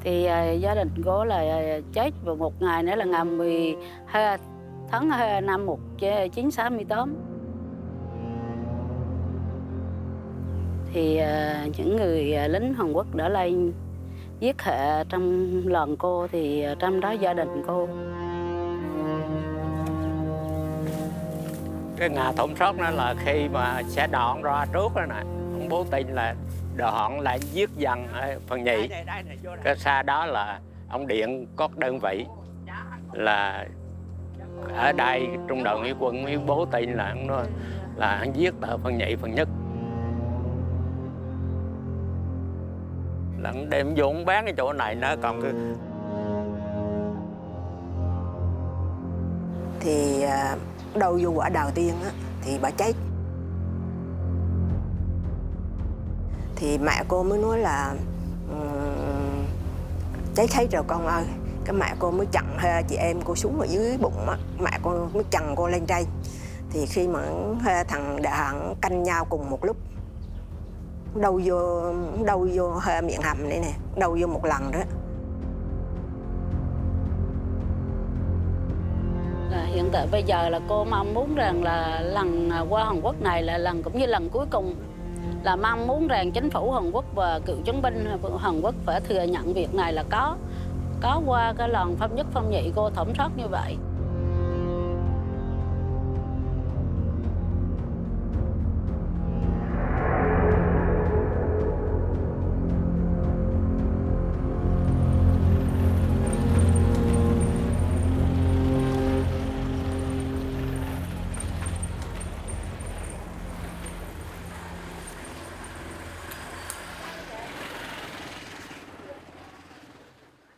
Thì gia đình cô là chết vào một ngày nữa là ngày 12 tháng 2 năm 1968. Thì những người lính Hàn Quốc đã lên giết hệ trong làng cô, thì trong đó gia đình cô. Cái ngày thủng sót đó là khi mà xe đoạn ra trước đó nè, ông bố tin là đoạn lại giết dần ở phần nhị. Cái xa đó là ông điện có đơn vị là ở đây trung đoàn nghĩa quân mới bố tin là ông nói là anh giết ở phần nhị phần nhất. Là ông đem vô ông bán cái chỗ này nó còn cái. Thì đầu vô quả đầu tiên á, thì bà chết. Thì mẹ cô mới nói là chết hết rồi con ơi. Cái mẹ cô mới chặn hai chị em cô xuống ở dưới bụng á, mẹ cô mới chặn cô lên trên. Thì khi mà thằng Đại Hạng canh nhau cùng một lúc, đâu vô miệng hầm này nè, đâu vô một lần đó. Hiện tại bây giờ là cô mong muốn rằng là lần qua Hàn Quốc này là lần cũng như lần cuối cùng, là mong muốn rằng chính phủ Hàn Quốc và cựu chiến binh Hàn Quốc phải thừa nhận việc này là có qua cái lần Phong Nhất Phong Nhị cô thẩm soát như vậy.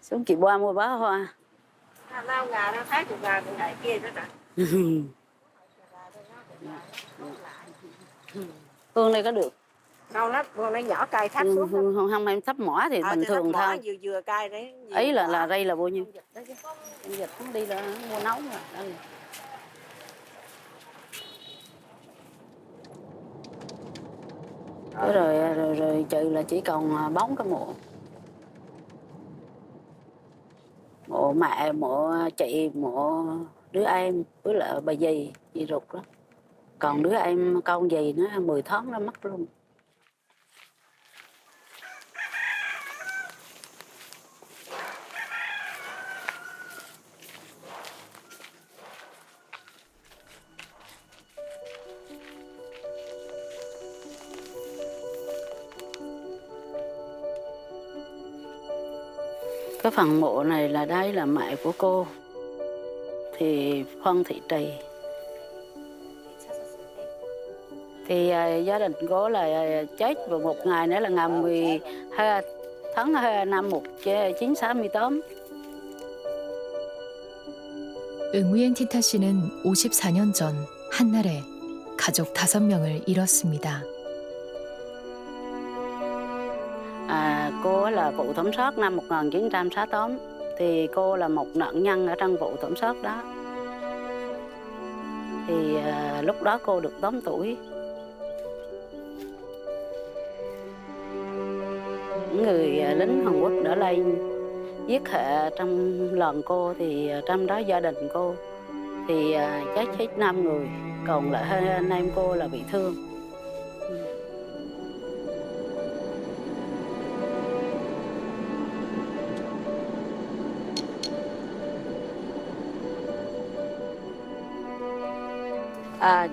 Xuống chị Boa mua bó hoa. Lau gà nó khác của gà từ ngày kia đó nè. Hương này có được. Đâu lắm, con nó nhỏ cay thấp xuống. Không em thấp mỏ thì bình thường thôi. Vừa cay đấy. Ý là đây là bao nhiêu? Em dịch không đi là mua nấu mà. Đây. Rồi trừ là chỉ còn bóng cái mộ. Mộ mẹ, mộ chị, mộ đứa em với lại bà dì ruột đó. Còn đứa em con dì nó 10 tháng nó mất luôn. Cái phần mộ này là đây là mẹ của cô, thì Phân Thị Trì. Thì gia đình cô là chết vào một ngày nữa là ngày 12 tháng 2 năm 1968. 응우엔 티타 씨는 54년 전 한날에 가족 5명을 잃었습니다. Cô là vụ thẩm soát năm 1968, thì cô là một nạn nhân ở trong vụ thẩm soát đó. Thì lúc đó cô được 8 tuổi. Những người lính Hàn Quốc đã lên giết hệ trong làng cô, thì trong đó gia đình cô thì chết hết 5 người, còn lại 2 anh em cô là bị thương.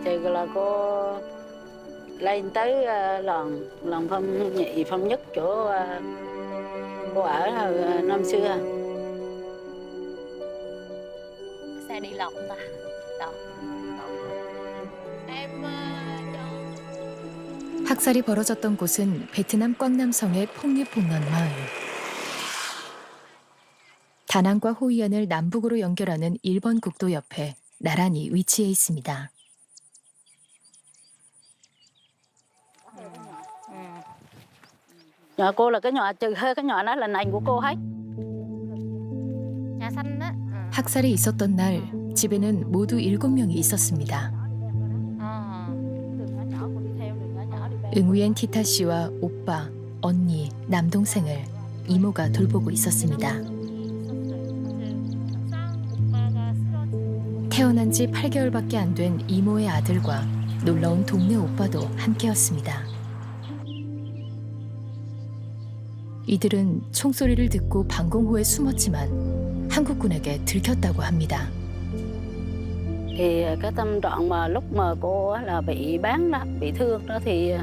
Thì là cô lên tới làng Phong Nhị Phong Nhất chỗ cô ở năm xưa. Xe đi lọc ta. Đâu. Em cho... 학살이 벌어졌던 곳은 베트남 꽝남성의 폭리폭락 마을. 다낭과 호이안을 남북으로 연결하는 일본 국도 옆에 나란히 위치해 있습니다. Nhà cô là cái nhỏ, trừ hơi cái nhỏ đó là nành của cô hết. Nhà xanh đó. 학살이 있었던 날 집에는 모두 7명이 있었습니다. 응우엔 티타 씨와 오빠, 언니, 남동생을 이모가 돌보고 있었습니다. 태어난 지 8개월밖에 안 된 이모의 아들과 놀러온 동네 오빠도 함께였습니다. 이들은 총소리를 듣고 방공호에 숨었지만 한국군에게 들켰다고 합니다. Thì cái tâm trạng mà lúc mà cô á là bị bán đó, bị thương đó thì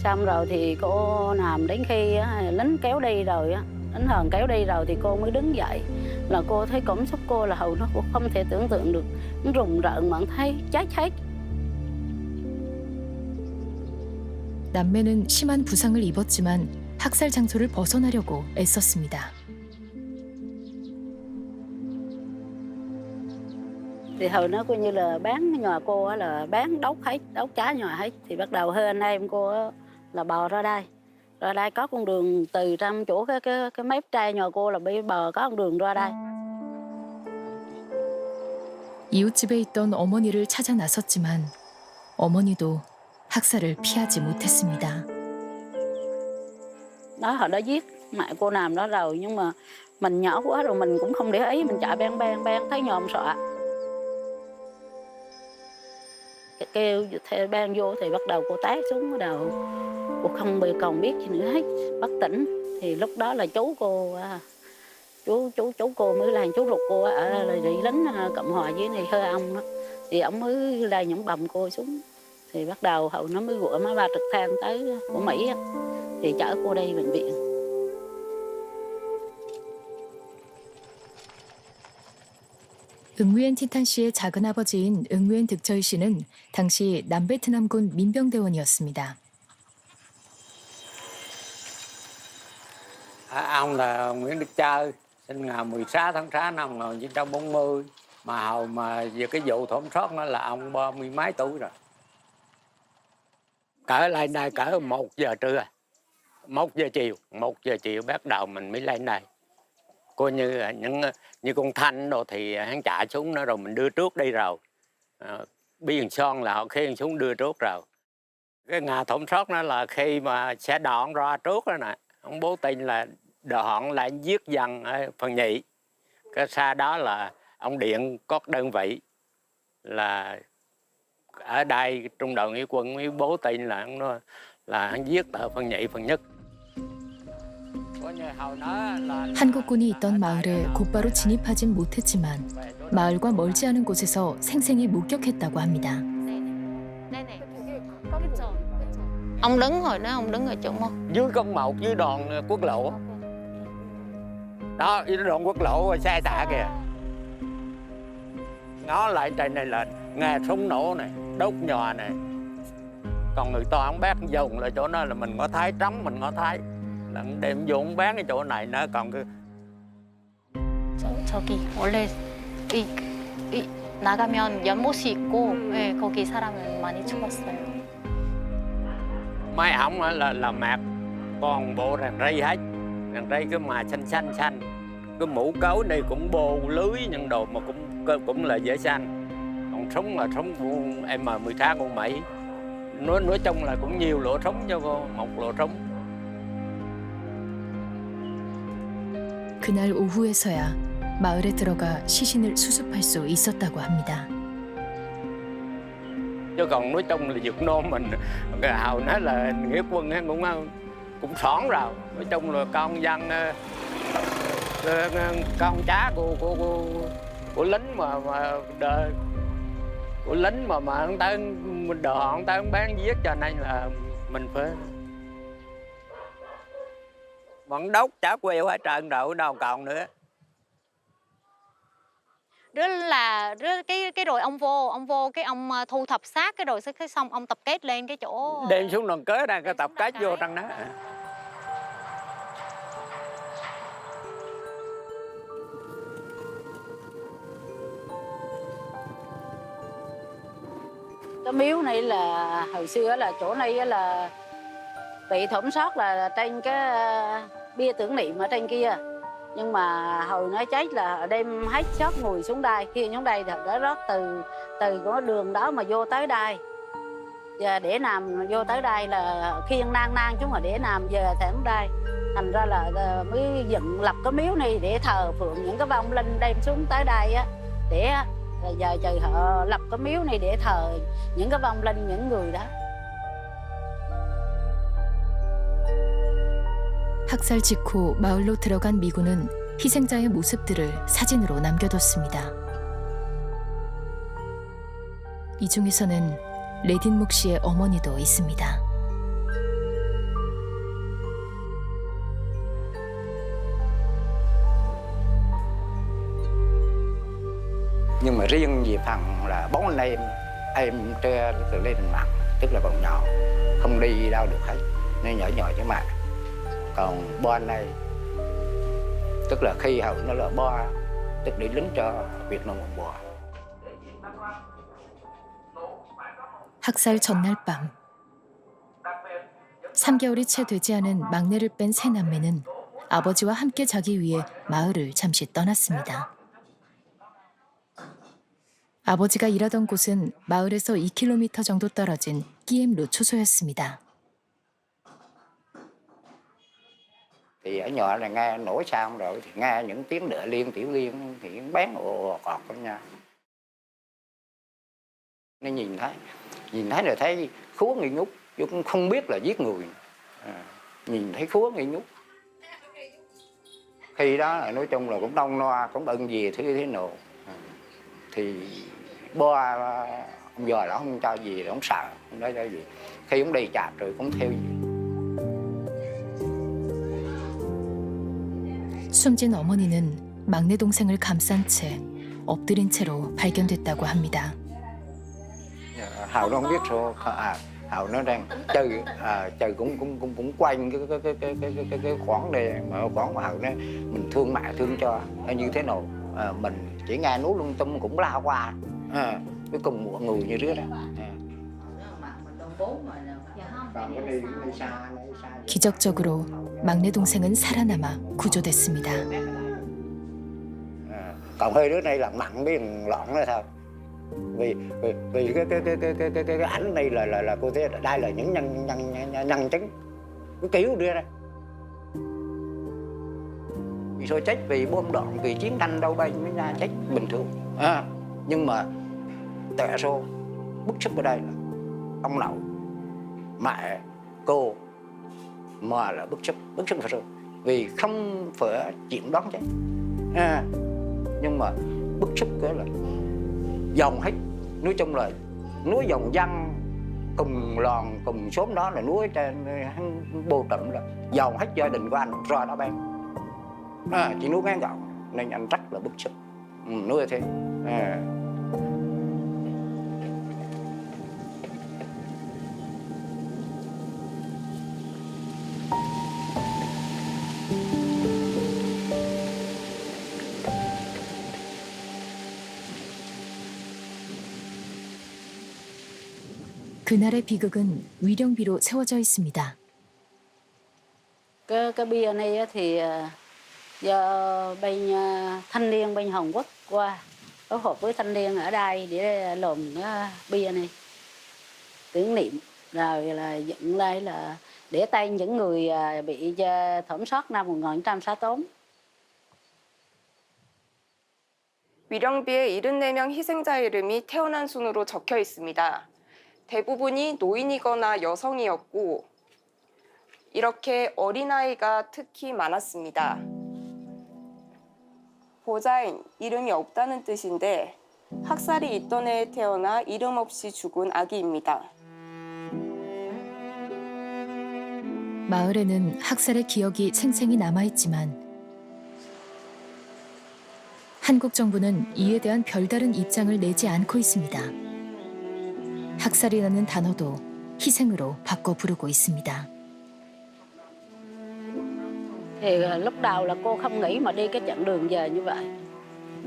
xong rồi thì cô nằm đến khi á, lính kéo đi rồi á, lính hờn kéo đi rồi thì cô mới đứng dậy. Là cô thấy cảm xúc cô là hầu nó cũng không thể tưởng tượng được, nó rùng rợn mà thấy chết hết. 남매는 심한 부상을 입었지만 학살 장소를 벗어나려고 애썼습니다. Thì hồi nó coi như là bán nhà cô á là bán đốt hết, đốt cháy nhà hết. Thì bắt đầu hơi anh em cô á là bò ra đây. Ra đây có con đường từ trong chỗ cái mép trai nhà cô là bị bò có con đường ra đây. 이웃집에 있던 어머니를 찾아 나섰지만 어머니도 학살을 피하지 못했습니다. Đó họ đã giết mẹ cô nằm đó rồi nhưng mà mình nhỏ quá rồi mình cũng không để ý, mình chạy beng thấy nhòm sợ. Kêu theo bang vô thì bắt đầu cô té xuống bắt đầu cô không còn biết gì nữa hết, bất tỉnh. Thì lúc đó là chú cô chú cô mới là chú ruột cô ở là lính Cộng hòa dưới này hơi ông đó, thì ông mới là những bầm cô xuống. Thì bắt đầu hậu nó mới gọi máy bay trực thăng tới của Mỹ thì chở cô đi bệnh viện. 응우엔 티탄 씨의 작은 아버지인 응우엔 득철 씨는 당시 남베트남군 민병대원이었습니다. Ông là Nguyễn Đức Chơi, sinh ngày 16 tháng 6 năm 1940. Mà hồi mà về cái vụ thổm sót nó là ông 30 mấy tuổi rồi. Cỡ lên đây cỡ 1 giờ trưa, 1 giờ chiều bắt đầu mình mới lên đây. Coi như như con Thanh đồ thì hắn chạy xuống nó rồi mình đưa trước đi rồi. Biên son là họ khiêng xuống đưa trước rồi. Cái ngày thổm sót nó là khi mà xe đòn ra trước đó nè, ông bố tin là đòn lại giết dân ở phần nhị. Cái xa đó là ông điện có đơn vị là ở đây trung đoàn nghĩa quân mới bố tin là hắn giết ở phần nhị phần nhất. 한국군이 있던 마을에 곧바로 진입하진 못했지만 마을과 멀지 않은 곳에서 생생히 목격했다고 합니다. 네네. 그렇죠. Ông đứng rồi đó, ông đứng ở chỗ một. Dưới công một dưới đoàn quốc lộ. Đó, dưới đoàn quốc lộ xe xạ kìa. Ngó lại trên này là nghe súng nổ này, đốt nhòa này. Còn người ta không bác dùng là chỗ đó là mình có thấy trống, mình có thấy. Là đem vô không bán cái chỗ này nữa, còn cái 저기 원래 이 나가면 연못이 있고 네, 거기 사람을 많이 죽었어요. mấy ổng là mạc toàn bộ ràng rây hết, ràng rây cái mà xanh, cái mũ cối này cũng bô lưới những đồ mà cũng là dễ xanh. Còn súng là súng của M18 của Mỹ. Nói chung là cũng nhiều lỗ súng cho cô, một lỗ súng. 그날 오후에서야 마을에 들어가 시신을 수습할 수 있었다고 합니다. Chứ còn nói chung là Việt Nam mình hầu nói là nghĩa quân cũng xỏn rồi. Nói chung là con dân, con cháu của lính mà đời của lính mà người ta đòi người ta bán giết, cho nên là mình phải vẫn đốt chả queo hết trơn rồi, đâu còn nữa. cái rồi ông vô cái ông thu thập xác cái rồi cái xong ông tập kết lên cái chỗ Đem xuống đoàn kế ra cái tập kết vô trong đó. Cái miếu này là hồi xưa là chỗ này là bị thủng sót là trên cái bia tưởng niệm ở trên kia. Nhưng mà hồi nó chết là đem hết sót người xuống đây, khi xuống đây thì đã rót từ cái đường đó mà vô tới đây. Giờ để nằm vô tới đây là khiêng nang xuống rồi để nằm, giờ thẳng đây Thành ra là mới dựng lập cái miếu này để thờ phượng những cái vong linh đem xuống tới đây á, để giờ trừ họ lập cái miếu này để thờ những cái vong linh những người đó. 학살 직후 마을로 들어간 미군은 희생자의 모습들을 사진으로 남겨뒀습니다. 이 중에서는 레딘묵 씨의 어머니도 있습니다. Nhưng mà riêng về phần là 4 anh em trưa từ lên mặt, tức là còn nhỏ, không đi đâu được hết, nên nhỏ nhỏ chứ mà. Còn bo này, tức là khi hậu nó là bo, tức đi lính cho Việt Nam Cộng Hòa. 학살 전날 밤 3개월이 채 되지 않은 막내를 뺀 세 남매는 아버지와 함께 자기 위해 마을을 잠시 떠났습니다. 아버지가 일하던 곳은 마을에서 2km 정도 떨어진 끼엠루 초소였습니다. Thì ở nhỏ là nghe nổi xong rồi thì nghe những tiếng đựa liên tiểu liên thì bán ồ cọt con nha. Nó nhìn thấy là thấy khúa nghi ngút, chứ cũng không biết là giết người. Nhìn thấy khúa nghi ngút. Khi đó là nói chung là cũng đông no, cũng bận gì thứ thế nào. Thì bo ông già đó không cho gì, ông sợ, không nói cho gì. Khi ông đi chạp rồi cũng theo gì. 숨진 어머니는 막내 동생을 감싼 채 엎드린 채로 발견됐다고 합니다. Hào nó không biết sao, Hào nó đang chơi cũng quanh cái khoảng này, mà khoảng của Hào nó mình thương mẹ thương cho như thế nào, mình chỉ nghe nói lung tung cũng la qua, cuối cùng mọi người như rứa đó. 기적적으로 막내 동생은 살아남아 구조됐습니다. Còn hơi đứa này là mặn với lọn đó thôi. Vì cái ảnh này là cô thấy đây là những nhân chứng cái kiểu đưa ra. Vì sao chết vì bom đạn, vì chiến tranh đâu bay mới ra chết bình thường. Nhưng mà tại sao bức xúc ở đây là ông nội, mẹ, cô mà là bức xúc phải sao? Vì không phải chuyện đoán chết. Nhưng mà bức xúc cái là dòng hết, nói chung là núi dòng dân cùng lòn cùng xóm đó là núi trên bồ trụm là dòng hết gia đình của anh ra đó bên, chỉ nuôi ngắn gọn nên anh rất là bức xúc, nuôi thế. 그날의 비극은 위령비로 세워져 있습니다. Cái bia này á thì do bên thanh niên bên Hàn Quốc qua phối hợp với thanh niên ở đây để làm cái bia này tưởng niệm, rồi là dựng lại là để tay những người bị thảm sát năm 1968. 위령비에 74명 희생자 이름이 태어난 순으로 적혀 있습니다. 대부분이 노인이거나 여성이었고 이렇게 어린아이가 특히 많았습니다. 보자인, 이름이 없다는 뜻인데 학살이 있던 해에 태어나 이름 없이 죽은 아기입니다. 마을에는 학살의 기억이 생생히 남아있지만 한국 정부는 이에 대한 별다른 입장을 내지 않고 있습니다. 학살이라는 단어도 희생으로 바꿔 부르고 있습니다. Thì lúc đầu là cô không nghĩ mà đi cái chặng đường về như vậy.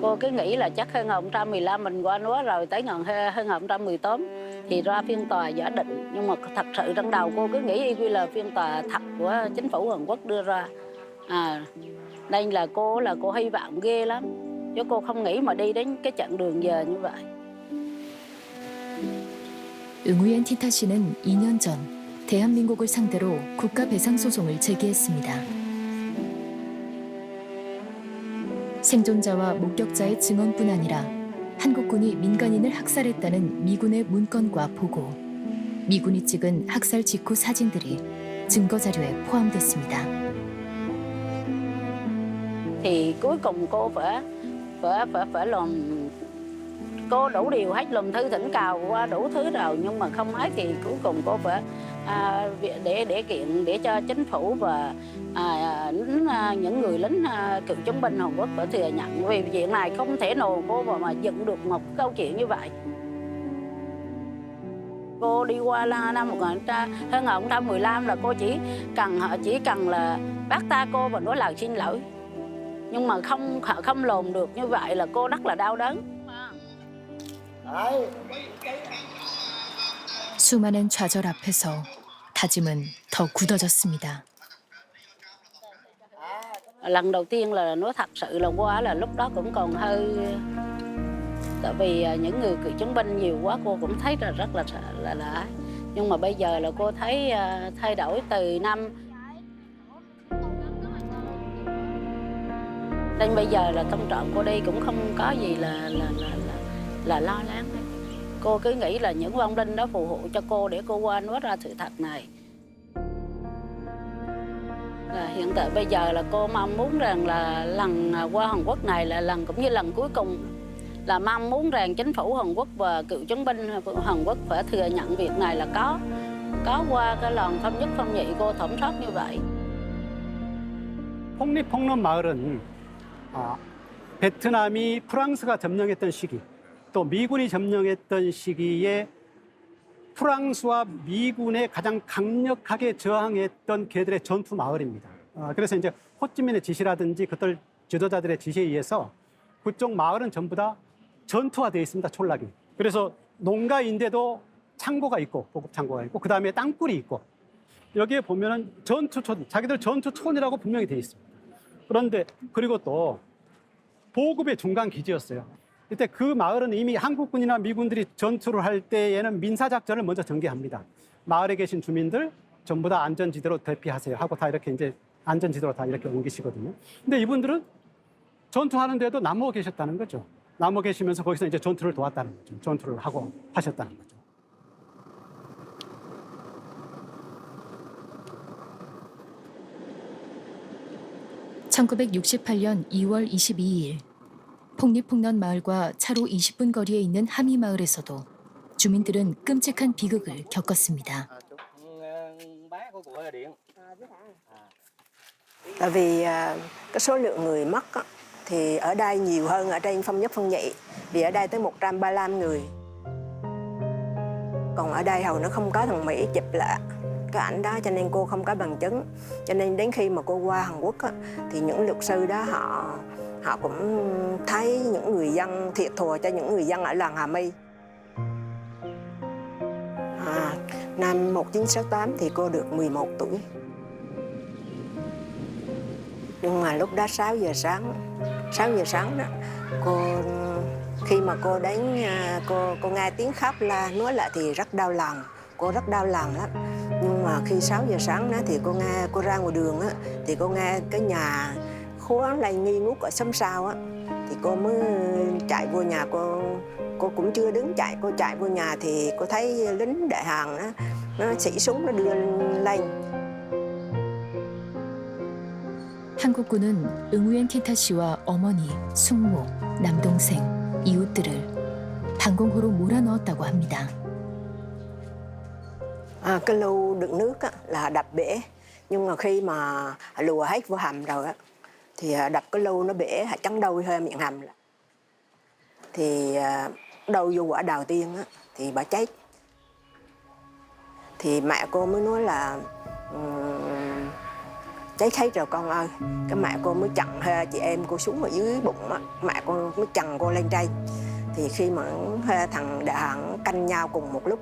Cô cứ nghĩ là chắc 2015 mình qua núa rồi tới 2018 thì ra phiên tòa giả định. Nhưng mà thật sự trong đầu cô cứ nghĩ y là phiên tòa thật của chính phủ Hàn Quốc đưa ra. Nên là cô hy vọng ghê lắm. Chứ cô không nghĩ mà đi đến cái chặng đường về như vậy. 응우엔 티타 씨는 2년 전 대한민국을 상대로 국가배상소송을 제기했습니다. 생존자와 목격자의 증언뿐 아니라 한국군이 민간인을 학살했다는 미군의 문건과 보고, 미군이 찍은 학살 직후 사진들이 증거 자료에 포함됐습니다. Thì cuối cùng cô phải làm, cô đủ điều hết, làm thư thỉnh cầu qua đủ thứ rồi nhưng mà không ấy, thì cuối cùng cô phải để kiện để cho chính phủ và những người lính cựu chiến binh Hàn Quốc phải thừa nhận, vì chuyện này không thể nào cô mà dựng được một câu chuyện như vậy. Cô đi qua năm 2015 là cô chỉ cần là bác ta cô và nói lời xin lỗi, nhưng mà không làm được như vậy là cô rất là đau đớn. 수많은 좌절 앞에서 다짐은 더 굳어졌습니다. Lần đầu tiên là nói thật sự là qua là lúc đó cũng còn hơi, tại vì những người cựu chiến binh nhiều quá cô cũng thấy là rất là nhưng mà bây giờ là cô thấy thay đổi từ năm đến bây giờ là tâm trạng cô đi cũng không có gì là lo lắng. Cô cứ nghĩ là những vong linh đó phù hộ cho cô để cô qua nói ra sự thật này. Là hiện tại bây giờ là cô mong muốn rằng là lần qua Hàn Quốc này là lần cũng như lần cuối cùng, là mong muốn rằng chính phủ Hàn Quốc và cựu chiến binh Hàn Quốc phải thừa nhận việc này là có qua cái lần thâm nhất thâm nhị cô thẩm soát như vậy. 폭리폭론 마을은 베트남이 프랑스가 점령했던 시기, 또 미군이 점령했던 시기에 프랑스와 미군에 가장 강력하게 저항했던 개들의 전투 마을입니다. 그래서 이제 호찌민의 지시라든지 그들 지도자들의 지시에 의해서 그쪽 마을은 전부 다 전투화되어 있습니다, 촌락이. 그래서 농가인데도 창고가 있고, 보급 창고가 있고, 그 다음에 땅굴이 있고, 여기에 보면은 전투촌, 자기들 전투촌이라고 분명히 되어 있습니다. 그런데 그리고 또 보급의 중간 기지였어요. 이때 그 마을은 이미 한국군이나 미군들이 전투를 할 때에는 민사작전을 먼저 전개합니다. 마을에 계신 주민들 전부 다 안전지대로 대피하세요 하고 다 이렇게 이제 안전지대로 다 이렇게 옮기시거든요. 근데 이분들은 전투하는데도 남모 계셨다는 거죠. 남모 계시면서 거기서 이제 전투를 도왔다는 거죠. 전투를 하고 하셨다는 거죠. (1968년 2월 22일) 폭리폭런 마을과 차로 20분 거리에 있는 하미 마을에서도 주민들은 끔찍한 비극을 겪었습니다. Tại vì cái số lượng người mất thì ở đây nhiều hơn ở trên Phong Nhất Phong Nhị, vì ở đây tới 135 người. Còn ở đây hầu nó không có thằng Mỹ chụp lại cái ảnh đó, cho nên cô không có bằng chứng. Cho nên đến khi mà cô qua Hàn Quốc thì những luật sư đó họ cũng thấy những người dân thiệt thòi cho những người dân ở làng Hà My. Năm 1968 thì cô được 11 tuổi. Nhưng mà lúc đó 6 giờ sáng đó, khi mà cô đến cô nghe tiếng khóc la nói lại thì rất đau lòng, cô rất đau lòng lắm. Nhưng mà khi 6 giờ sáng đó thì cô ra ngoài đường á, thì cô nghe cái nhà khóa lại nghi ngút ở xóm sau á, thì cô mới chạy vô nhà. Cô cũng chưa đứng chạy, cô chạy vô nhà thì cô thấy lính đại Hàn á, nó xỉ súng nó đưa lên. 한국군은 응우엔 티타 씨와 어머니, 숙모, 남동생, 이웃들을 방공호로 몰아넣었다고 합니다. Cái lu đựng nước á, là đập bể, nhưng mà khi mà lùa hết vô hầm rồi á, thì đập cái lu nó bể, chấn đôi hơi miệng hầm lại. Thì đầu vô quả đầu tiên á, thì bà chết. Thì mẹ cô mới nói là cháy hết rồi con ơi. Cái mẹ cô mới chặn hai chị em cô xuống ở dưới bụng á, mẹ cô mới chặn cô lên trên. Thì khi mà hai thằng đại Hàn canh nhau cùng một lúc,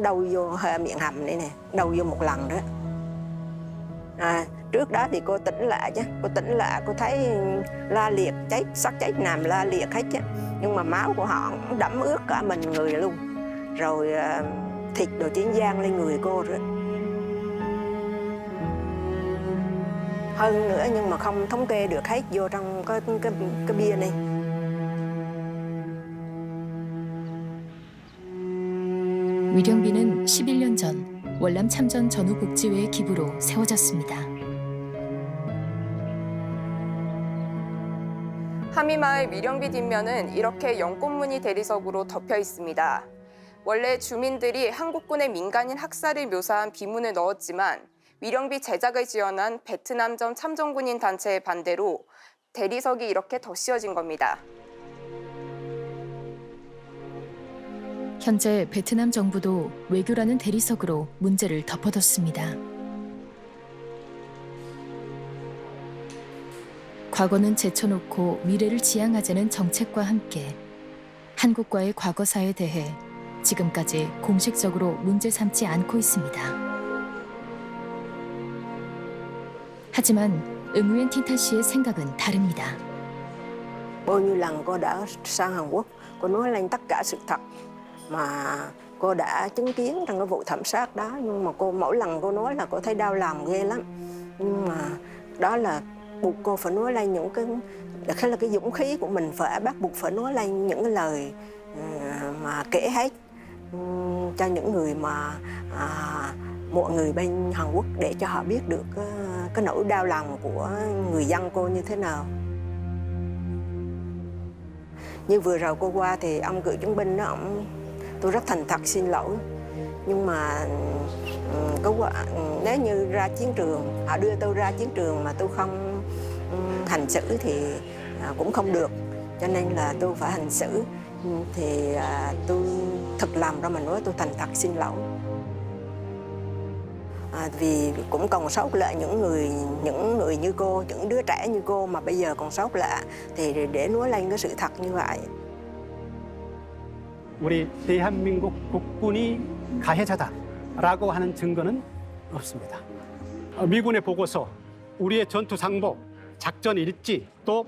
đầu vô hơi miệng hầm này nè, đầu vô một lần đó. Trước đó thì cô tỉnh lại chứ, cô thấy la liệt, xác chết nằm la liệt hết chứ. Nhưng mà máu của họ đẫm ướt cả mình người luôn. Rồi thịt đồ chiến giang lên người cô rồi. hơn nữa nhưng mà không thống kê được hết vô trong cái bia này. 위령비는 11년 전 월남 참전 전후복지회의 기부로 세워졌습니다. 하미마을 미령비 뒷면은 이렇게 연꽃무늬 대리석으로 덮여 있습니다. 원래 주민들이 한국군의 민간인 학살을 묘사한 비문을 넣었지만 미령비 제작을 지원한 베트남전 참전군인 단체의 반대로 대리석이 이렇게 덧씌워진 겁니다. 현재 베트남 정부도 외교라는 대리석으로 문제를 덮어뒀습니다. 과거는 제쳐놓고 미래를 지향하자는 정책과 함께 한국과의 과거사에 대해 지금까지 공식적으로 문제 삼지 않고 있습니다. 하지만 응우엔 틴타 씨의 생각은 다릅니다. Bao nhiêu lần cô đã sang Hàn Quốc, cô nói lên tất cả sự thật mà cô đã chứng kiến trong cái vụ thảm sát đó, nhưng mà cô mỗi lần cô nói là cô thấy đau lòng ghê lắm. Nhưng mà đó là buộc cô phải nói lên những cái là cái dũng khí của mình, phải bắt buộc phải nói lên những cái lời mà kể hết cho những người mà mọi người bên Hàn Quốc để cho họ biết được cái nỗi đau lòng của người dân cô như thế nào. Như vừa rồi cô qua thì ông cựu chiến binh đó, tôi rất thành thật xin lỗi. Nhưng mà nếu như ra chiến trường, họ đưa tôi ra chiến trường mà tôi không hành xử thì cũng không được. Cho nên là tôi phải hành xử. Thì tôi thật lòng ra mà nói tôi thành thật xin lỗi. Vì cũng còn sót lại những người như cô, những đứa trẻ như cô mà bây giờ còn sót lại thì để nói lên cái sự thật như vậy. 우리 대한민국 국군이 가해자다라고 하는 증거는 없습니다. 미군의 보고서, 우리의 전투 상복, 작전 일지, 또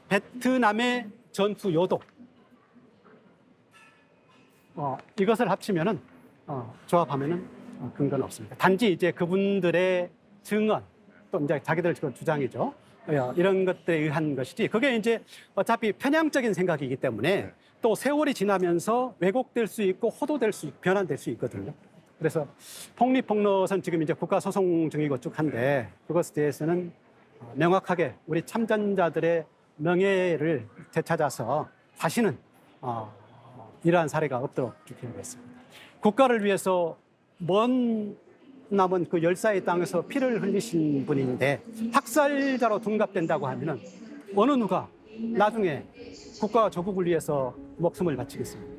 베트남의 전투 요도, 이것을 합치면은 조합하면은 근거는 없습니다. 단지 이제 그분들의 증언, 또 이제 자기들 주장이죠. 이런 것들에 의한 것이지. 그게 이제 어차피 편향적인 생각이기 때문에 또 세월이 지나면서 왜곡될 수 있고 호도될 수 있고 변환될 수 있거든요. 그래서 폭리폭롯은 지금 이제 국가소송 중이고 쭉 한데 그것에 대해서는 명확하게 우리 참전자들의 명예를 되찾아서 다시는 이러한 사례가 없도록 지켜보겠습니다. 국가를 위해서 먼 남은 그 열사의 땅에서 피를 흘리신 분인데 학살자로 둔갑된다고 하면은 어느 누가 나중에 국가와 조국을 위해서 목숨을 바치겠습니까?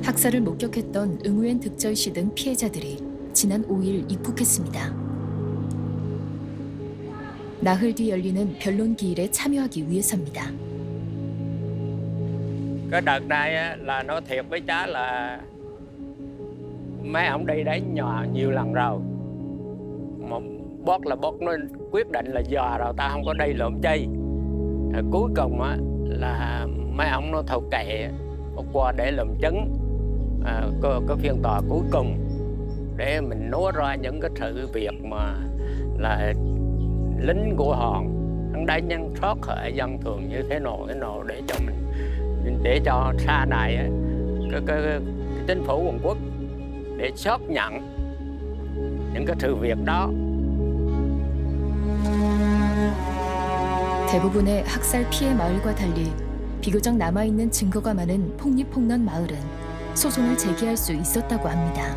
학살을 목격했던 응우엔 득절 씨 등 피해자들이 지난 5일 입국했습니다. 나흘 뒤 열리는 변론 기일에 참여하기 위해서입니다. Cái đợt này là nói thiệt với cháu là mấy ông đi đến nhà nhiều lần rồi. Mà bác nó quyết định là giờ rồi ta không có đi lượm chi. Rồi cuối cùng là mấy ông nó thôi kệ, qua để làm chứng cái phiên tòa cuối cùng để mình nói ra những cái sự việc mà là lính của Hòn hắn đã nhân thoát hệ dân thường như thế nào để cho xa này cái chính phủ Hàn Quốc để xác nhận những cái sự việc đó. 대부분의 학살 피해 마을과 달리 비교적 남아있는 증거가 많은 폭리폭런 마을은 소송을 제기할 수 있었다고 합니다.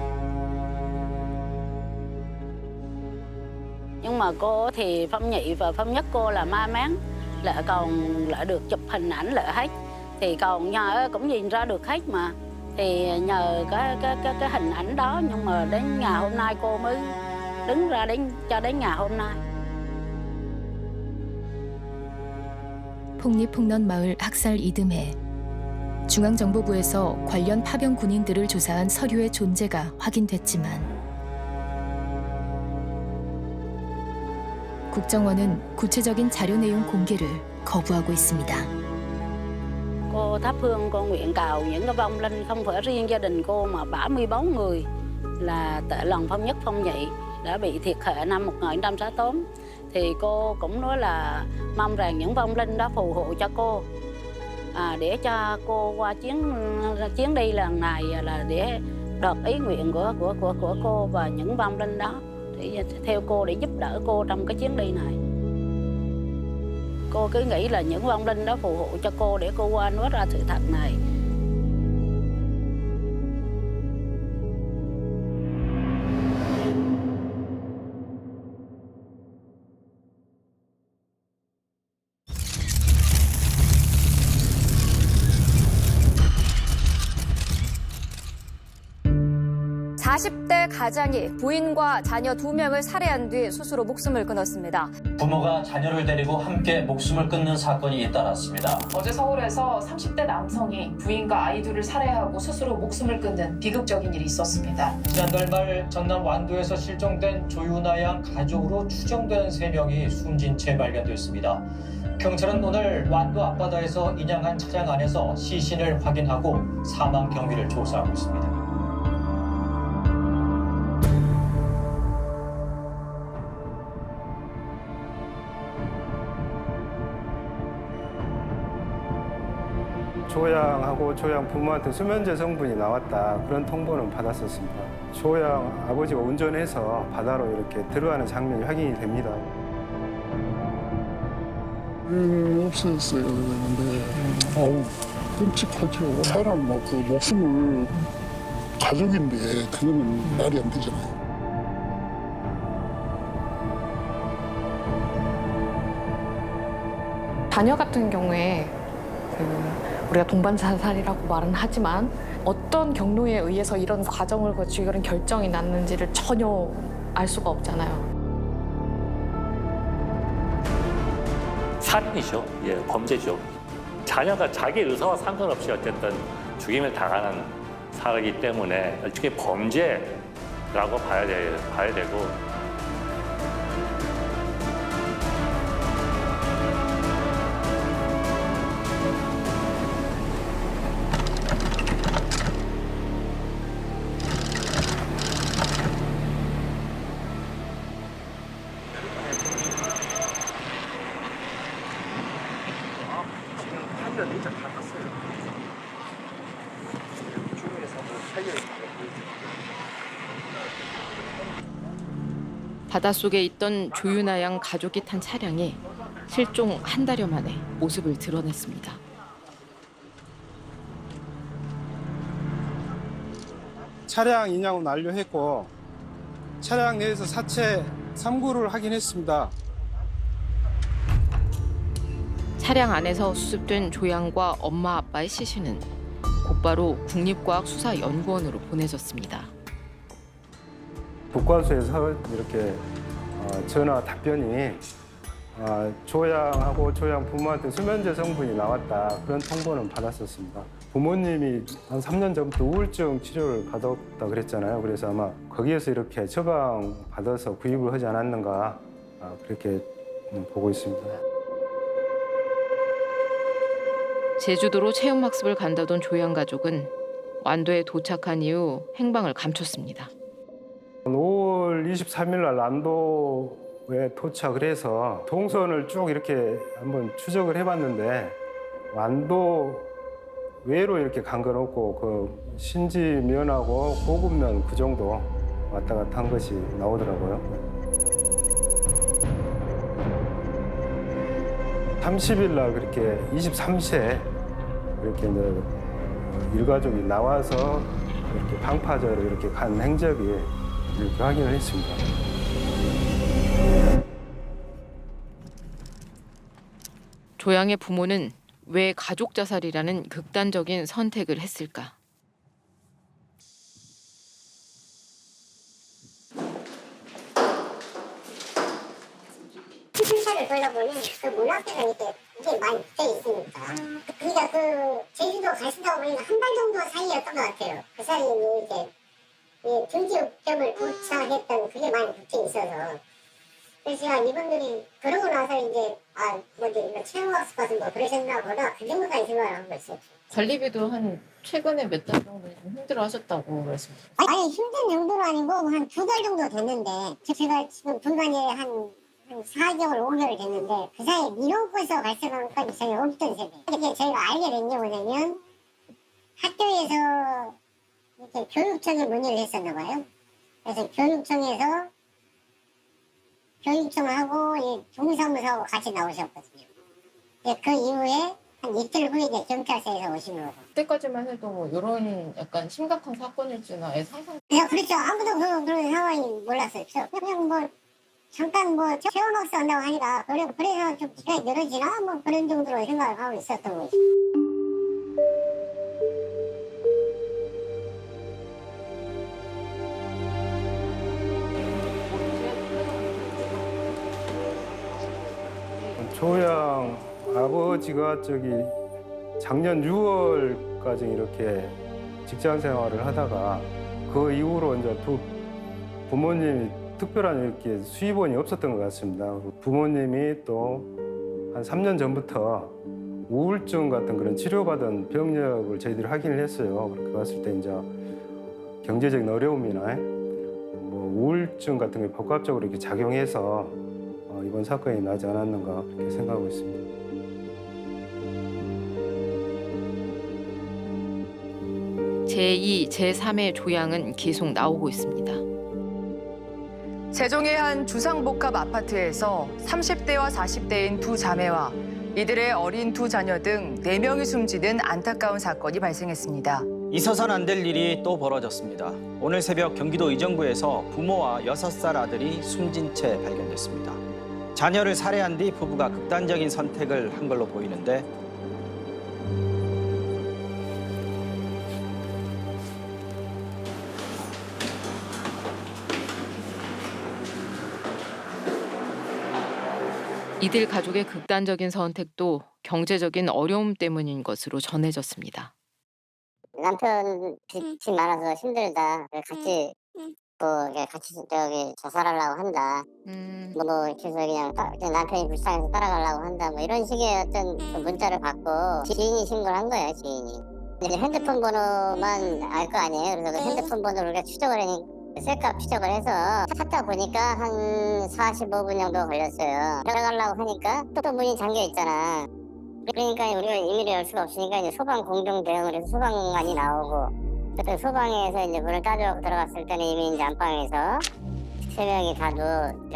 Nhưng mà cô thì Phong Nhị và Phong Nhất cô là ma mán, lại còn lại được chụp hình ảnh lại hết. Thì còn nhờ cũng nhìn ra được hết mà. Thì nhờ cái hình ảnh đó, nhưng mà đến ngày hôm nay cô mới đứng ra cho đến ngày hôm nay. 폭리폭런 마을 학살 이듬해 중앙정보부에서 관련 파병 군인들을 조사한 서류의 존재가 확인됐지만 국정원은 구체적인 자료 내용 공개를 거부하고 있습니다. Cô thắp hương, cô nguyện cầu những cái vong linh không phải riêng gia đình cô mà 34 người là tại lần phong nhất phong nhị đã bị thiệt hại năm 1968. Thì cô cũng nói là mong rằng những vong linh đó phù hộ cho cô, để cho cô qua chuyến đi lần này là để đạt ý nguyện của cô và những vong linh đó, để theo cô để giúp đỡ cô trong cái chuyến đi này. Cô cứ nghĩ là những vong linh đó phù hộ cho cô để cô qua nói ra sự thật này. (40대) 가장이 부인과 자녀 2명을 살해한 뒤 스스로 목숨을 끊었습니다. 부모가 자녀를 데리고 함께 목숨을 끊는 사건이 잇따랐습니다. 어제 서울에서 30대 남성이 부인과 아이 둘을 살해하고 스스로 목숨을 끊는 비극적인 일이 있었습니다. 지난달 말 전남 완도에서 실종된 조윤아 양 가족으로 추정되는 3명이 숨진 채 발견됐습니다. 경찰은 오늘 완도 앞바다에서 인양한 차량 안에서 시신을 확인하고 사망 경위를 조사하고 있습니다. 조양하고 조양 부모한테 수면제 성분이 나왔다, 그런 통보는 받았었습니다. 조양 아버지가 운전해서 바다로 이렇게 들어가는 장면이 확인이 됩니다. 없었어요. 근데 끔찍하죠. 사람 그 목숨을, 가족인데 그거는 말이 안 되잖아요. 자녀 같은 경우에 우리가 동반 자살이라고 말은 하지만 어떤 경로에 의해서 이런 과정을 거치고 이런 결정이 났는지를 전혀 알 수가 없잖아요. 살인이죠. 예, 범죄죠. 자녀가 자기 의사와 상관없이 어쨌든 죽임을 당하는 사례이기 때문에 일종의 범죄라고 봐야 되고. 바닷속에 있던 조윤아 양 가족이 탄 차량이 실종 한 달여 만에 모습을 드러냈습니다. 차량 인양은 완료했고 차량 내에서 사체 3구를 확인했습니다. 차량 안에서 수습된 조양과 엄마 아빠의 시신은 곧바로 국립과학수사연구원으로 보내졌습니다. 국과수에서 이렇게 전화 답변이 조양하고 조양 부모한테 수면제 성분이 나왔다, 그런 통보는 받았었습니다. 부모님이 한 3년 전부터 우울증 치료를 받았다 그랬잖아요. 그래서 아마 거기에서 이렇게 처방 받아서 구입을 하지 않았는가, 그렇게 보고 있습니다. 제주도로 체험학습을 간다던 조양 가족은 완도에 도착한 이후 행방을 감췄습니다. 5월 23일 날 완도에 도착을 해서 동선을 쭉 이렇게 한번 추적을 해봤는데 완도 외로 이렇게 간 건 없고 그 신지면하고 고급면 그 정도 왔다 갔다 한 것이 나오더라고요. 30일 날 그렇게 23시에 이렇게 일가족이 나와서 이렇게 방파제로 이렇게 간 행적이 이렇게 확인을 했습니다. 조양의 부모는 왜 가족 자살이라는 극단적인 선택을 했을까? 시술차를 돌려보니 그 문학회가 이게 많이 붙어 있으니까. 그러니까 그 제주도 가시다 보니까 한 달 정도 사이였던 것 같아요. 그 사이에 이렇게 등지병을 부착했던 그게 많이 붙어 있어서 그래서 이분들이 그러고 나서 이제 이거 체험학습 같은 거 그러셨나 보다 그 정도까지 생각을 한 거였어요. 관리비도 한 최근에 몇 달 정도 좀 힘들어하셨다고 그랬습니다. 아니 힘든 정도는 아니고 한 2달 정도 됐는데 제가 지금 불만이 한 4개월, 5개월 됐는데 그 사이에 민원권에서 발생한 건이 전혀 없던 세대. 이렇게 저희가 알게 된 게 뭐냐면 학교에서 이렇게 교육청에 문의를 했었나 봐요. 그래서 교육청하고 이 동사무소하고 같이 나오셨거든요. 그 이후에 한 이틀 후에 이제 경찰서에서 오신 거고. 그때까지만 해도 뭐 이런 약간 심각한 사건일 줄은 아예 상상. 그렇죠. 아무도 그런 상황이 몰랐어요. 그냥 뭐 잠깐 뭐 체험학습 한다고 하니까 그래서 좀 기간이 늘어지나 뭐 그런 정도로 생각을 하고 있었던 거죠. 조양 아버지가 작년 6월까지 이렇게 직장 생활을 하다가 그 이후로 이제 두 부모님이 특별한 이렇게 수입원이 없었던 것 같습니다. 부모님이 또 한 3년 전부터 우울증 같은 그런 치료받은 병력을 저희들이 확인을 했어요. 그렇게 봤을 때 이제 경제적인 어려움이나 뭐 우울증 같은 게 복합적으로 이렇게 작용해서 이번 사건이 나지 않았는가 그렇게 생각하고 있습니다. 제2, 제3의 조양은 계속 나오고 있습니다. 세종의 한 주상복합 아파트에서 30대와 40대인 두 자매와 이들의 어린 두 자녀 등 4명이 숨지는 안타까운 사건이 발생했습니다. 있어서는 안 될 일이 또 벌어졌습니다. 오늘 새벽 경기도 의정부에서 부모와 6살 아들이 숨진 채 발견됐습니다. 자녀를 살해한 뒤 부부가 극단적인 선택을 한 걸로 보이는데 이들 가족의 극단적인 선택도 경제적인 어려움 때문인 것으로 전해졌습니다. 남편 빚이 많아서 힘들다. 같이 자살하려고 한다. 계속 그냥 남편이 불쌍해서 따라가려고 한다. 뭐 이런 식의 어떤 문자를 받고 지인이 신고를 한 거예요. 지인이. 이제 핸드폰 번호만 알 거 아니에요. 그래서 그 핸드폰 번호를 우리가 셀카 추적을 해서 찾다 보니까 한 45분 정도 걸렸어요. 들어가려고 하니까 또 문이 잠겨 있잖아. 그러니까 우리가 임의로 열 수가 없으니까 이제 소방 공동 대응을 해서 소방관이 나오고 또 소방에서 이제 문을 따져 들어갔을 때는 이미 이제 안방에서 3명이 다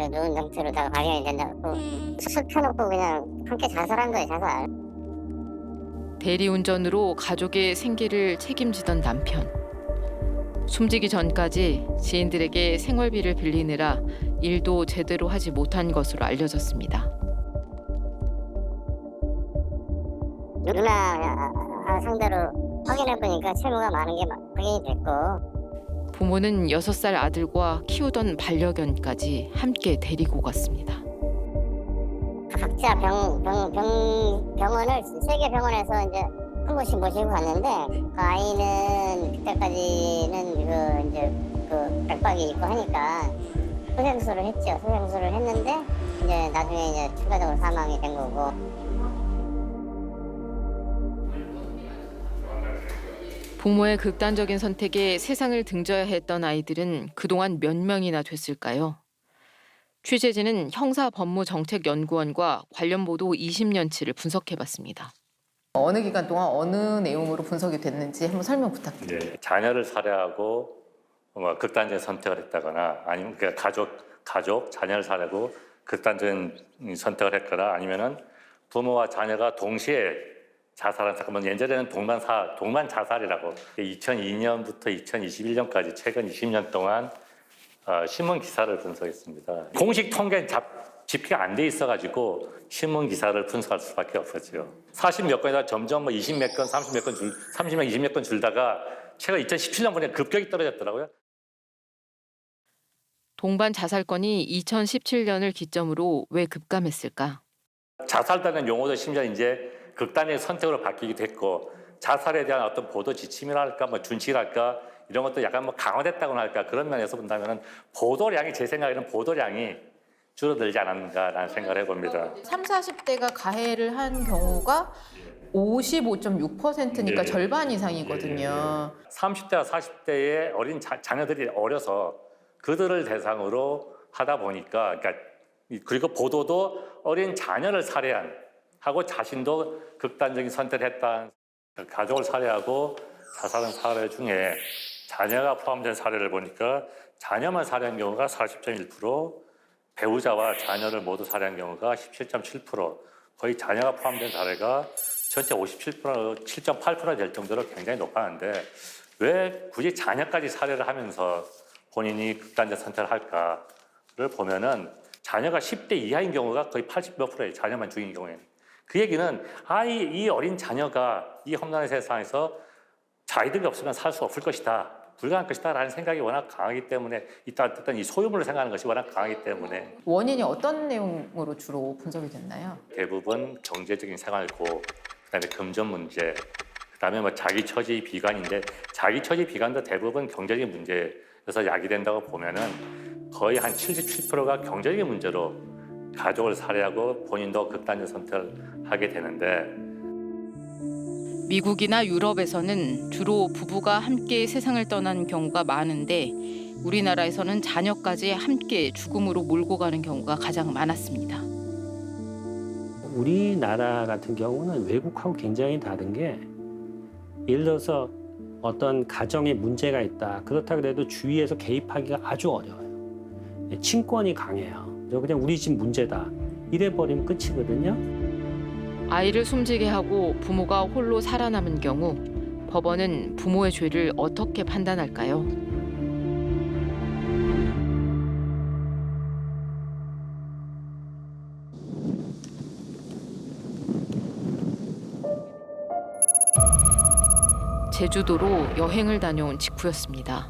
누운 상태로 다 발견이 된다고 툭 펴놓고 그냥 함께 자살한 거예요. 자살. 대리운전으로 가족의 생계를 책임지던 남편. 숨지기 전까지 지인들에게 생활비를 빌리느라 일도 제대로 하지 못한 것으로 알려졌습니다. 누나 상대로 확인해보니까 채무가 많은 게 확인이 됐고 부모는 6살 아들과 키우던 반려견까지 함께 데리고 갔습니다. 각자 병원을 3개 병원에서 이제 한 곳씩 모시고 갔는데 그 아이는 그때까지는 백박이 있고 하니까 소생술을 했죠. 소생술을 했는데 이제 나중에 이제 추가적으로 사망이 된 거고. 부모의 극단적인 선택에 세상을 등져야 했던 아이들은 그동안 몇 명이나 됐을까요? 취재진은 형사법무정책연구원과 관련 보도 20년치를 분석해봤습니다. 어느 기간 동안 어느 내용으로 분석이 됐는지 한번 설명 부탁드립니다. 자녀를 살해하고 극단적인 선택을 했다거나 아니면 가족 자녀를 살해하고 극단적인 선택을 했거나 아니면은 부모와 자녀가 동시에 자살한 사건, 예전에는 동반 자살이라고 2002년부터 2021년까지 최근 20년 동안 신문 기사를 분석했습니다. 공식 통계 집계가 안 돼 있어가지고 신문 기사를 분석할 수밖에 없었죠. 40몇 건이다 점점 20몇 건, 30몇 건 30몇, 20몇 건 줄다가 최근 2017년부터 급격히 떨어졌더라고요. 동반 자살건이 2017년을 기점으로 왜 급감했을까? 자살이라는 용어도 심지어 이제 극단의 선택으로 바뀌기도 했고 자살에 대한 어떤 보도 지침이랄까 준칙이랄까 이런 것도 약간 강화됐다고나 할까 그런 면에서 본다면 보도량이 제 생각에는 보도량이 줄어들지 않았는가라는 생각을 해봅니다. 3, 40대가 가해를 한 경우가 55.6%니까 절반 이상이거든요. 30대와 40대의 어린 자녀들이 어려서 그들을 대상으로 하다 보니까, 그러니까 그리고 보도도 어린 자녀를 살해한 하고 자신도 극단적인 선택을 했다. 가족을 살해하고 자살한 사례 중에 자녀가 포함된 사례를 보니까 자녀만 살해한 경우가 40.1%, 배우자와 자녀를 모두 살해한 경우가 17.7%, 거의 자녀가 포함된 사례가 전체 57%, 7.8% 될 정도로 굉장히 높았는데 왜 굳이 자녀까지 살해를 하면서 본인이 극단적 선택을 할까를 보면은 자녀가 10대 이하인 경우가 거의 80몇 %예요. 자녀만 죽인 경우에는. 그 얘기는 이 어린 자녀가 이 험난한 세상에서 자기들이 없으면 살 수 없을 것이다. 불가능할 것이다 라는 생각이 워낙 강하기 때문에 어떤 이 소유물을 생각하는 것이 워낙 강하기 때문에 원인이 어떤 내용으로 주로 분석이 됐나요? 대부분 경제적인 생활고 그다음에 금전 문제 그다음에 뭐 자기 처지 비관인데 자기 처지 비관도 대부분 경제적인 문제여서 야기된다고 보면은 거의 한 77%가 경제적인 문제로 가족을 살해하고 본인도 극단적 선택을 하게 되는데 미국이나 유럽에서는 주로 부부가 함께 세상을 떠난 경우가 많은데 우리나라에서는 자녀까지 함께 죽음으로 몰고 가는 경우가 가장 많았습니다. 우리나라 같은 경우는 외국하고 굉장히 다른 게 예를 들어서 어떤 가정에 문제가 있다. 그렇다 그래도 주위에서 개입하기가 아주 어려워요. 친권이 강해요. 그냥 우리 집 문제다. 이래버리면 끝이거든요. 아이를 숨지게 하고 부모가 홀로 살아남은 경우 법원은 부모의 죄를 어떻게 판단할까요? 제주도로 여행을 다녀온 직후였습니다.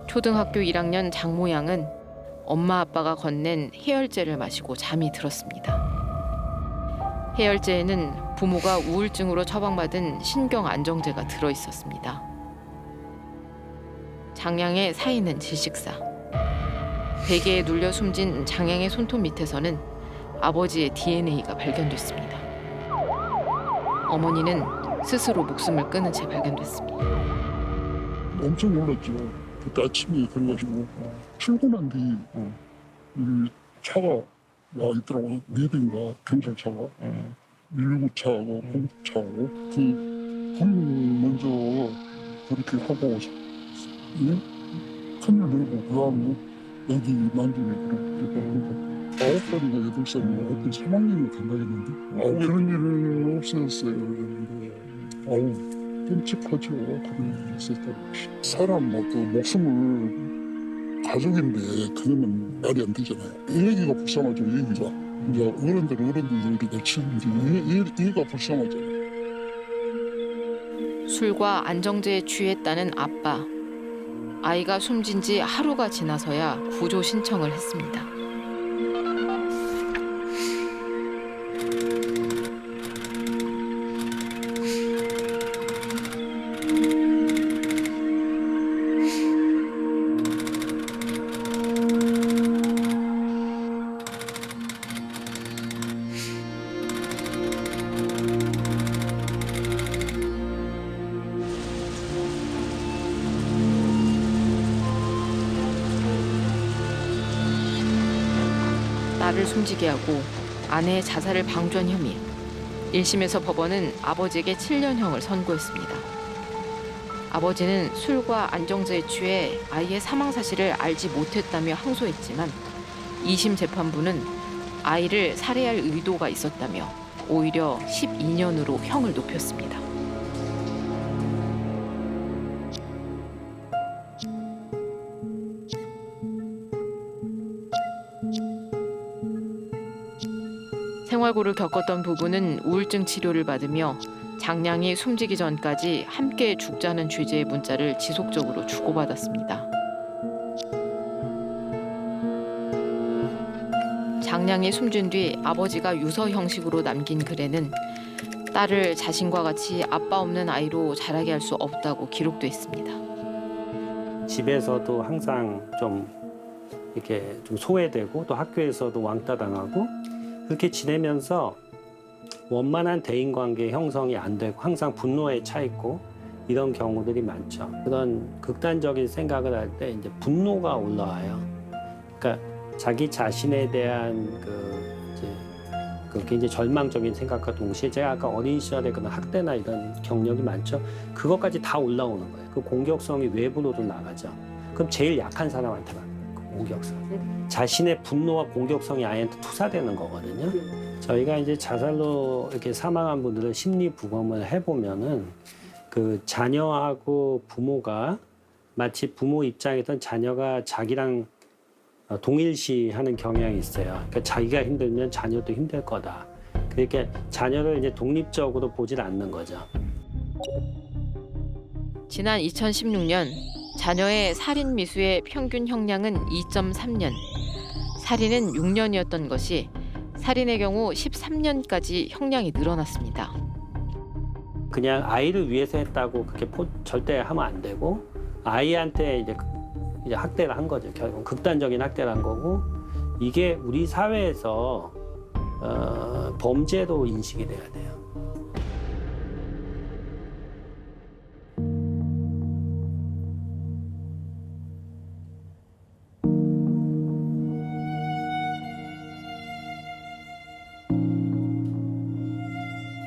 초등학교 1학년 장모 양은 엄마 아빠가 건넨 해열제를 마시고 잠이 들었습니다. 해열제에는 부모가 우울증으로 처방받은 신경 안정제가 들어 있었습니다. 장양의 사인은 질식사. 베개에 눌려 숨진 장양의 손톱 밑에서는 아버지의 DNA가 발견됐습니다. 어머니는 스스로 목숨을 끊은 채 발견됐습니다. 엄청 놀랐죠. 그때 아침에 그래가지고 출근한 뒤 이 차가 와 있더라고. 4대인가 경찰차가 119차하고 공차하고 형 먼저 그렇게 하고 큰일 내고 그다음에 애기 만지고 그러니까 9살인가 8살인가 어떤 3학년이 된다겠는데 그런 일은 없었어요. 그런데 끔찍하죠. 그런 일이 있었다는 것이. 사람 그 목숨을 가족인데 그거는 말이 안 되잖아요. 얘기가 불쌍하죠. 얘기가. 이제 어른들이 치는지 얘가 불쌍하잖아요. 술과 안정제에 취했다는 아빠. 아이가 숨진 지 하루가 지나서야 구조 신청을 했습니다. 딸을 숨지게 하고 아내의 자살을 방조한 혐의. 1심에서 법원은 아버지에게 7년형을 선고했습니다. 아버지는 술과 안정제에 취해 아이의 사망 사실을 알지 못했다며 항소했지만 2심 재판부는 아이를 살해할 의도가 있었다며 오히려 12년으로 형을 높였습니다. 생활고를 겪었던 부부는 우울증 치료를 받으며 장량이 숨지기 전까지 함께 죽자는 취지의 문자를 지속적으로 주고받았습니다. 장량이 숨진 뒤 아버지가 유서 형식으로 남긴 글에는 딸을 자신과 같이 아빠 없는 아이로 자라게 할 수 없다고 기록돼 있습니다. 집에서도 항상 좀 이렇게 좀 소외되고 또 학교에서도 왕따 당하고 그렇게 지내면서 원만한 대인관계 형성이 안 되고 항상 분노에 차 있고 이런 경우들이 많죠. 그런 극단적인 생각을 할 때 이제 분노가 올라와요. 그러니까 자기 자신에 대한 그 굉장히 절망적인 생각과 동시에 제가 아까 어린 시절에 그런 학대나 이런 경력이 많죠. 그것까지 다 올라오는 거예요. 그 공격성이 외부로도 나가죠. 그럼 제일 약한 사람한테 가는 거예요. 그 공격성. 자신의 분노와 공격성이 아이한테 투사되는 거거든요. 저희가 이제 자살로 이렇게 사망한 분들을 심리 부검을 해보면은 그 자녀하고 부모가 마치 부모 입장에선 자녀가 자기랑 동일시하는 경향이 있어요. 그러니까 자기가 힘들면 자녀도 힘들 거다. 그러니까 자녀를 이제 독립적으로 보질 않는 거죠. 지난 2016년 자녀의 살인 미수의 평균 형량은 2.3년, 살인은 6년이었던 것이 살인의 경우 13년까지 형량이 늘어났습니다. 그냥 아이를 위해서 했다고 그렇게 절대 하면 안 되고 아이한테 이제 학대를 한 거죠. 결국 극단적인 학대를 한 거고 이게 우리 사회에서 범죄로 인식이 돼야 돼요.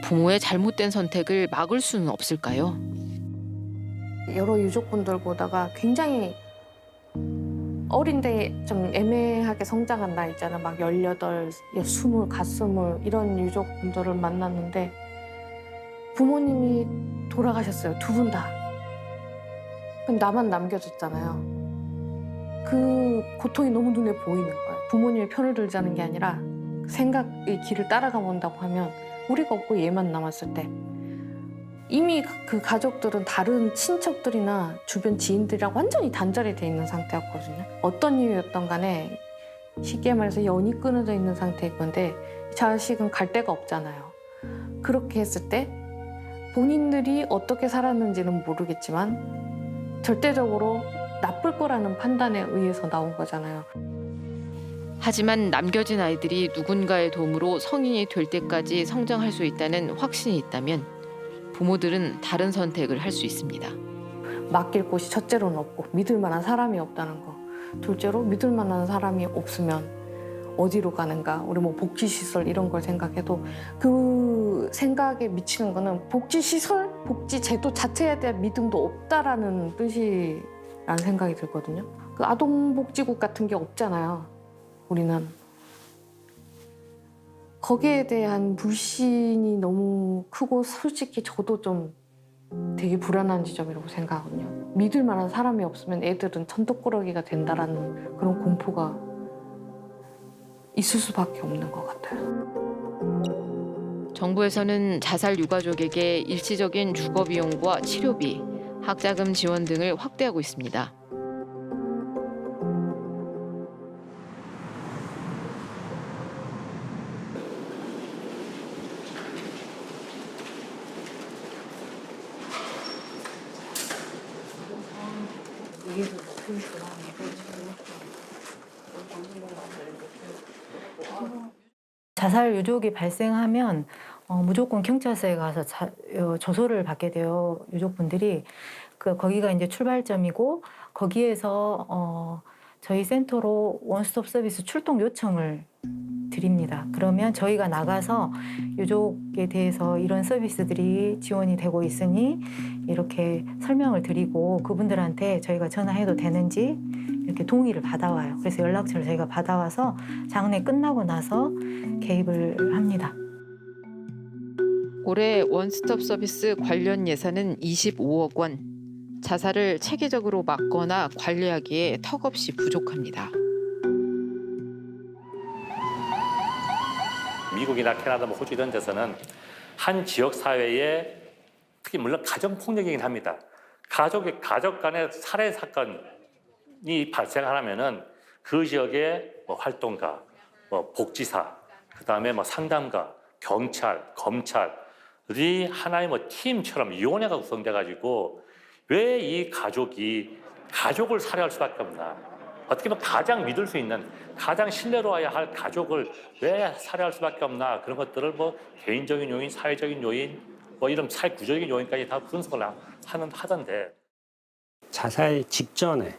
부모의 잘못된 선택을 막을 수는 없을까요? 여러 유족분들 보다가 굉장히 어린데 좀 애매하게 성장한 나이 있잖아. 막 18, 20, 갓 20 이런 유족분들을 만났는데 부모님이 돌아가셨어요. 두 분 다. 그럼 나만 남겨졌잖아요. 그 고통이 너무 눈에 보이는 거예요. 부모님의 편을 들자는 게 아니라 생각의 길을 따라가 본다고 하면 우리가 없고 얘만 남았을 때 이미 그 가족들은 다른 친척들이나 주변 지인들이랑 완전히 단절이 돼 있는 상태였거든요. 어떤 이유였던 간에 쉽게 말해서 연이 끊어져 있는 상태일 건데 자식은 갈 데가 없잖아요. 그렇게 했을 때 본인들이 어떻게 살았는지는 모르겠지만 절대적으로 나쁠 거라는 판단에 의해서 나온 거잖아요. 하지만 남겨진 아이들이 누군가의 도움으로 성인이 될 때까지 성장할 수 있다는 확신이 있다면 부모들은 다른 선택을 할 수 있습니다. 맡길 곳이 첫째로는 없고 믿을 만한 사람이 없다는 거. 둘째로 믿을 만한 사람이 없으면 어디로 가는가. 우리 뭐 복지시설 이런 걸 생각해도 그 생각에 미치는 거는 복지시설, 복지제도 자체에 대한 믿음도 없다라는 뜻이라는 생각이 들거든요. 그 아동복지국 같은 게 없잖아요. 우리는. 거기에 대한 불신이 너무 크고 솔직히 저도 좀 되게 불안한 지점이라고 생각하거든요. 믿을 만한 사람이 없으면 애들은 천덕꾸러기가 된다라는 그런 공포가 있을 수밖에 없는 것 같아요. 정부에서는 자살 유가족에게 일시적인 주거 비용과 치료비, 학자금 지원 등을 확대하고 있습니다. 자살 유족이 발생하면 무조건 경찰서에 가서 조소를 받게 돼요. 유족분들이 거기가 이제 출발점이고 거기에서 저희 센터로 원스톱 서비스 출동 요청을 드립니다. 그러면 저희가 나가서 유족에 대해서 이런 서비스들이 지원이 되고 있으니 이렇게 설명을 드리고 그분들한테 저희가 전화해도 되는지 이렇게 동의를 받아와요. 그래서 연락처를 저희가 받아와서 장례 끝나고 나서 개입을 합니다. 올해 원스톱 서비스 관련 예산은 25억 원. 자살을 체계적으로 막거나 관리하기에 턱없이 부족합니다. 미국이나 캐나다, 호주 이런 데서는 한 지역 사회에 특히 물론 가정 폭력이긴 합니다. 가족 간의 살해 사건이 발생하면은 그 지역의 활동가, 복지사, 그다음에 상담가, 경찰, 검찰이 하나의 팀처럼 위원회가 구성돼 가지고 왜 이 가족이 가족을 살해할 수밖에 없나? 어떻게 보면 가장 믿을 수 있는, 가장 신뢰로워야 할 가족을 왜 살해할 수밖에 없나, 그런 것들을 뭐 개인적인 요인, 사회적인 요인, 뭐 이런 사회 구조적인 요인까지 다 분석을 하던데. 자살 직전에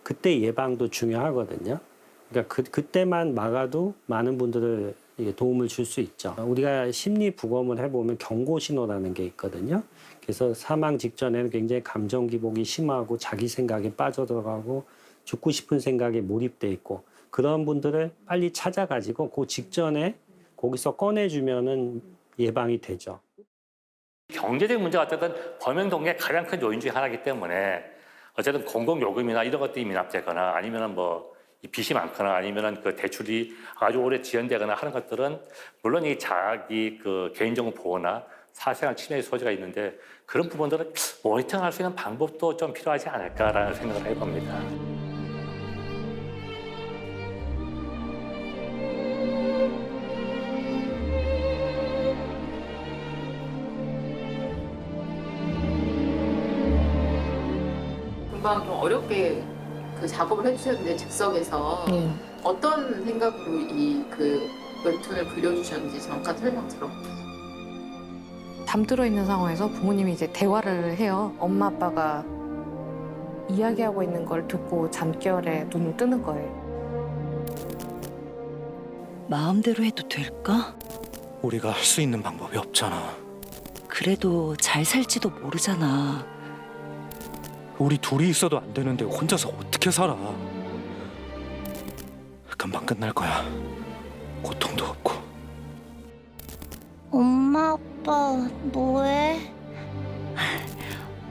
그때 예방도 중요하거든요. 그러니까 그때만 막아도 많은 분들을 도움을 줄 수 있죠. 우리가 심리 부검을 해보면 경고 신호라는 게 있거든요. 그래서 사망 직전에는 굉장히 감정 기복이 심하고 자기 생각에 빠져들어가고 죽고 싶은 생각에 몰입돼 있고, 그런 분들을 빨리 찾아가지고 그 직전에 거기서 꺼내주면은 예방이 되죠. 경제적 문제가 어쨌든 범행 동기의 가장 큰 요인 중에 하나이기 때문에 어쨌든 공공요금이나 이런 것들이 미납되거나 아니면은 뭐 빚이 많거나 아니면은 그 대출이 아주 오래 지연되거나 하는 것들은 물론 이 자기 그 개인정보 보호나 사생활 침해의 소지가 있는데, 그런 부분들은 모니터링할 수 있는 방법도 좀 필요하지 않을까라는 생각을 해봅니다. 금방 좀 어렵게 그 작업을 해주셨는데 즉석에서 어떤 생각으로 이 그 웹툰을 그려주셨는지 잠깐 설명 들어볼게요. 잠들어 있는 상황에서 부모님이 이제 대화를 해요. 엄마 아빠가 이야기하고 있는 걸 듣고 잠결에 눈을 뜨는 거예요. 마음대로 해도 될까? 우리가 할 수 있는 방법이 없잖아. 그래도 잘 살지도 모르잖아. 우리 둘이 있어도 안 되는데 혼자서 어떻게 살아? 금방 끝날 거야. 고통도 없고. 엄마 아빠 뭐해?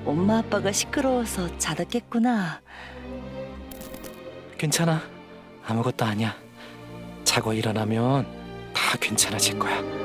엄마 아빠가 시끄러워서 자다 깼구나. 괜찮아. 아무것도 아니야. 자고 일어나면 다 괜찮아질 거야.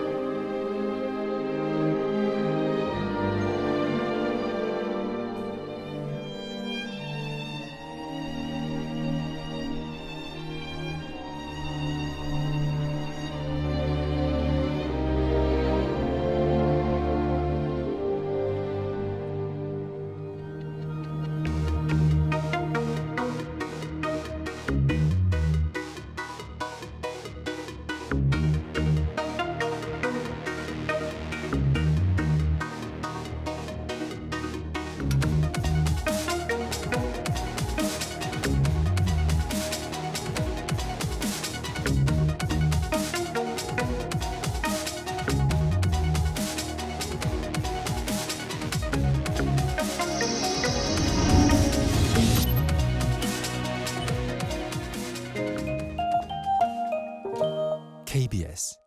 KBS